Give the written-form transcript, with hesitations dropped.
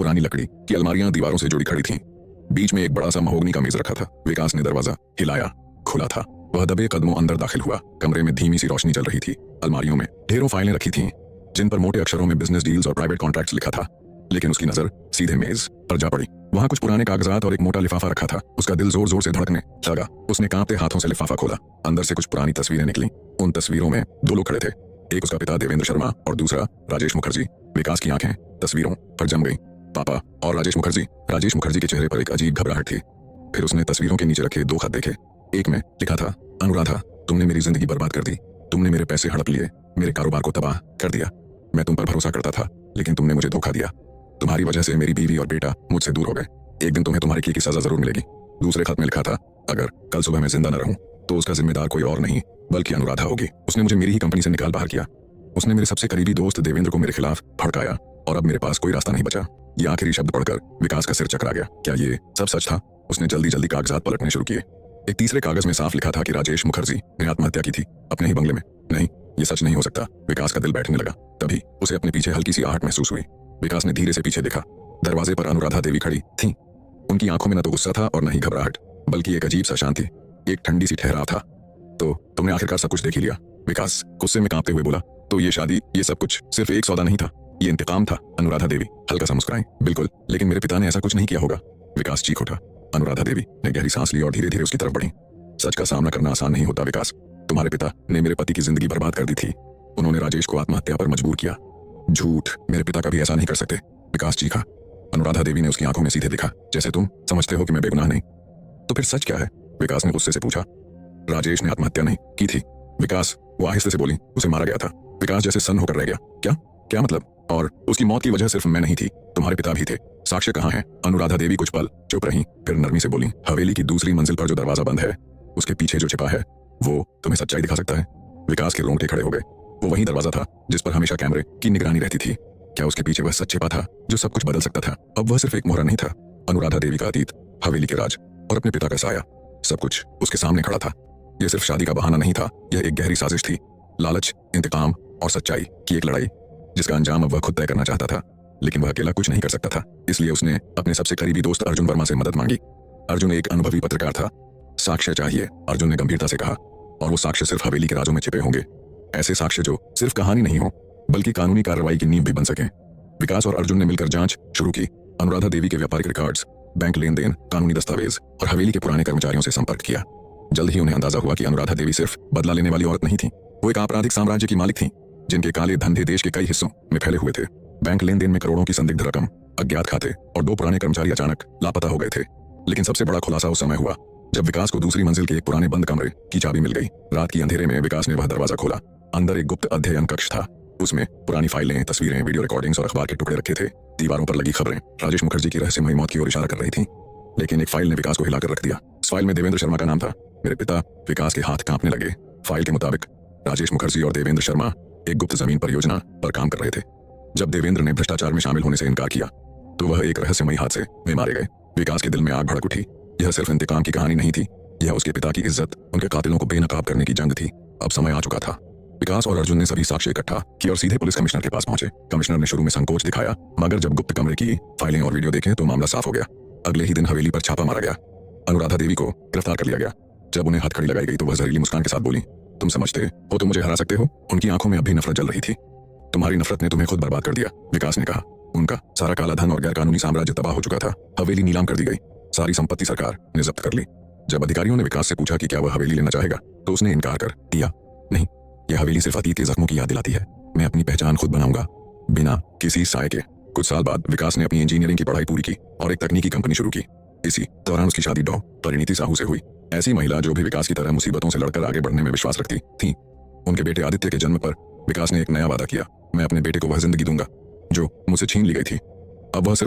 पुरानी लकड़ी की अलमारियां दीवारों से जुड़ी खड़ी थीं। बीच में एक बड़ा सा महोगनी का मेज रखा था। विकास ने दरवाजा हिलाया, खुला था। वह दबे कदमों अंदर दाखिल हुआ। कमरे में धीमी सी रोशनी चल रही थी। अलमारियों में ढेरों फाइलें रखी थीं, जिन पर मोटे अक्षरों में बिजनेस डील्स और प्राइवेट कॉन्ट्रैक्ट्स लिखा था। लेकिन उसकी नजर सीधे मेज पर जा पड़ी। वहां कुछ पुराने कागजात और एक मोटा लिफाफा रखा था। उसका दिल जोर जोर से धड़कने लगा। उसने कांपते हाथों से लिफाफा खोला। अंदर से कुछ पुरानी तस्वीरें निकली। उन तस्वीरों में दो लोग खड़े थे, एक उसका पिता देवेंद्र शर्मा और दूसरा राजेश मुखर्जी। विकास की आंखें तस्वीरों पर जम गईं। पापा और राजेश मुखर्जी के चेहरे पर एक अजीब घबराहट थी। फिर उसने तस्वीरों के नीचे रखे दो खत देखे। एक में लिखा था, अनुराधा, तुमने मेरी जिंदगी बर्बाद कर दी। तुमने मेरे पैसे हड़प लिए, मेरे कारोबार को तबाह कर दिया। मैं तुम पर भरोसा करता था, लेकिन तुमने मुझे धोखा दिया। तुम्हारी वजह से मेरी बीवी और बेटा मुझसे दूर हो गए। एक दिन तुम्हें तुम्हारे किए की सजा जरूर मिलेगी। दूसरे खत में लिखा था, अगर कल सुबह मैं जिंदा न रहूं तो उसका जिम्मेदार कोई और नहीं बल्कि अनुराधा होगी। उसने मुझे मेरी ही कंपनी से निकाल बाहर किया। उसने मेरे सबसे करीबी दोस्त देवेंद्र को मेरे खिलाफ भड़काया और अब मेरे पास कोई रास्ता नहीं बचा। ये आखिरी शब्द पढ़कर विकास का सिर चकरा गया। क्या ये सब सच था? उसने जल्दी जल्दी कागजात पलटने शुरू किए। एक तीसरे कागज में साफ लिखा था कि राजेश मुखर्जी ने आत्महत्या की थी अपने ही बंगले में। नहीं, ये सच नहीं हो सकता। विकास का दिल बैठने लगा। तभी उसे अपने पीछे हल्की सी आहट महसूस हुई। विकास ने धीरे से पीछे देखा। दरवाजे पर अनुराधा देवी खड़ी थीं। उनकी आंखों में न तो गुस्सा था और न ही घबराहट, बल्कि एक अजीब सा शांति, एक ठंडी सी ठहराव था। तो तुमने आखिरकार सब कुछ देख ही लिया? विकास गुस्से में कांपते हुए बोला। तो ये शादी, ये सब कुछ सिर्फ एक सौदा नहीं था, ये इंतकाम था। अनुराधा देवी हल्का सा मुस्कुराई। बिल्कुल, लेकिन मेरे पिता ने ऐसा कुछ नहीं किया होगा। विकास चीख उठा। अनुराधा देवी ने गहरी सांस ली और धीरे धीरे उसकी तरफ बढ़ी। सच का सामना करना आसान नहीं होता विकास। तुम्हारे पिता ने मेरे पति की जिंदगी बर्बाद कर दी थी। उन्होंने राजेश को आत्महत्या पर मजबूर किया। झूठ, मेरे पिता कभी ऐसा नहीं कर सकते। विकास चीखा। अनुराधा देवी ने उसकी आंखों में सीधे देखा, जैसे तुम समझते हो कि मैं बेगुनाह नहीं। तो फिर सच क्या है? विकास ने गुस्से से पूछा। राजेश ने आत्महत्या नहीं की थी। विकास, वो आहिस्ते से बोली, उसे मारा गया था। विकास जैसे सन्न होकर रह गया। क्या क्या मतलब? और उसकी मौत की वजह सिर्फ मैं नहीं थी, तुम्हारे पिता भी थे। साक्ष्य कहाँ है? अनुराधा देवी कुछ पल चुप रही, फिर नरमी से बोली, हवेली की दूसरी मंजिल पर जो दरवाजा बंद है, उसके पीछे जो छिपा है, वो तुम्हें सच्चाई दिखा सकता है। विकास के रोंगटे खड़े हो गए। वो वही दरवाजा था जिस पर हमेशा कैमरे की निगरानी रहती थी। क्या उसके पीछे वह सच छिपा था जो सब कुछ बदल सकता था? अब वह सिर्फ एक मोहरा नहीं था। अनुराधा देवी का अतीत, हवेली के राज और अपने पिता का साया, सब कुछ उसके सामने खड़ा था। यह सिर्फ शादी का बहाना नहीं था, यह एक गहरी साजिश थी। लालच, इंतकाम और सच्चाई की एक लड़ाई, जिसका अंजाम अब वह खुद तय करना चाहता था। लेकिन वह अकेला कुछ नहीं कर सकता था। इसलिए उसने अपने सबसे करीबी दोस्त अर्जुन वर्मा से मदद मांगी। अर्जुन एक अनुभवी पत्रकार था। साक्ष्य चाहिए, अर्जुन ने गंभीरता से कहा, और वो साक्ष्य सिर्फ हवेली के राजों में छिपे होंगे। ऐसे साक्ष्य जो सिर्फ कहानी नहीं हो, बल्कि कानूनी कार्रवाई की नींव भी बन सके। विकास और अर्जुन ने मिलकर जांच शुरू की। अनुराधा देवी के व्यापारिक रिकॉर्ड्स, बैंक लेन देन, कानूनी दस्तावेज और हवेली के पुराने कर्मचारियों से संपर्क किया। जल्द ही उन्हें अंदाजा हुआ कि अनुराधा देवी सिर्फ बदला लेने वाली औरत नहीं थी, वो एक आपराधिक साम्राज्य की मालिक थी, जिनके काले धंधे देश के कई हिस्सों में फैले हुए थे। बैंक लेन देन में करोड़ों की संदिग्ध रकम, अज्ञात खाते और दो पुराने कर्मचारी अचानक लापता हो गए थे। लेकिन सबसे बड़ा खुलासा उस समय हुआ जब विकास को दूसरी मंजिल के एक पुराने बंद कमरे की चाबी मिल गई। रात की अंधेरे में विकास ने वह दरवाजा खोला। अंदर एक गुप्त अध्ययन कक्ष था। उसमें पुरानी फाइलें, तस्वीरें, वीडियो रिकॉर्डिंग्स और अखबार के टुकड़े रखे थे। दीवारों पर लगी खबरें राजेश मुखर्जी की रहस्यमयी मौत की ओर इशारा कर रही थीं। लेकिन एक फाइल ने विकास को हिलाकर रख दिया। उस फाइल में देवेंद्र शर्मा का नाम था। मेरे पिता, विकास के हाथ कांपने लगे। फाइल के मुताबिक राजेश मुखर्जी और देवेंद्र शर्मा एक गुप्त जमीन परियोजना पर काम कर रहे थे। जब देवेंद्र ने भ्रष्टाचार में शामिल होने से इनकार किया, तो वह एक रहस्यमयी हादसे में मारे गए। विकास के दिल में आग भड़क उठी। यह सिर्फ इंतकाम की कहानी नहीं थी, यह उसके पिता की इज्जत, उनके कातिलों को बेनकाब करने की जंग थी। अब समय आ चुका था। विकास और अर्जुन ने सभी साक्ष्य इकट्ठा किए और सीधे पुलिस कमिश्नर के पास पहुंचे। कमिश्नर ने शुरू में संकोच दिखाया, मगर जब गुप्त कमरे की फाइलें और वीडियो देखे तो मामला साफ हो गया। अगले ही दिन हवेली पर छापा मारा गया। अनुराधा देवी को गिरफ्तार कर लिया गया। जब उन्हें हथकड़ी लगाई गई तो वह जहरीली मुस्कान के साथ बोली, तुम समझते हो तुम मुझे हरा सकते हो? उनकी आंखों में अब भी नफरत जल रही थी। तुम्हारी नफरत ने तुम्हें खुद बर्बाद कर दिया, विकास ने कहा। उनका सारा काला धन और गैरकानूनी साम्राज्य तबाह हो चुका था। हवेली नीलाम कर दी गई। सारी संपत्ति सरकार ने जब्त कर ली। जब अधिकारियों ने विकास से पूछा कि क्या वह हवेली लेना चाहेगा, तो उसने इनकार कर दिया। नहीं, यह हवेली सिर्फ अतीत के जख्मों की याद दिलाती है। मैं अपनी पहचान खुद बनाऊंगा, बिना किसी साय के। कुछ साल बाद विकास ने अपनी इंजीनियरिंग की पढ़ाई पूरी की और एक तकनीकी कंपनी शुरू की। इसी दौरान उसकी शादी डॉ परिणीति साहू से हुई, ऐसी महिला जो भी विकास की तरह मुसीबतों से लड़कर आगे बढ़ने में विश्वास रखती थी। उनके बेटे आदित्य के जन्म पर विकास ने एक नया वादा किया, मैं अपने बेटे को वह जिंदगी दूंगा जो मुझसे छीन ली गई थी। अब वह सिर्फ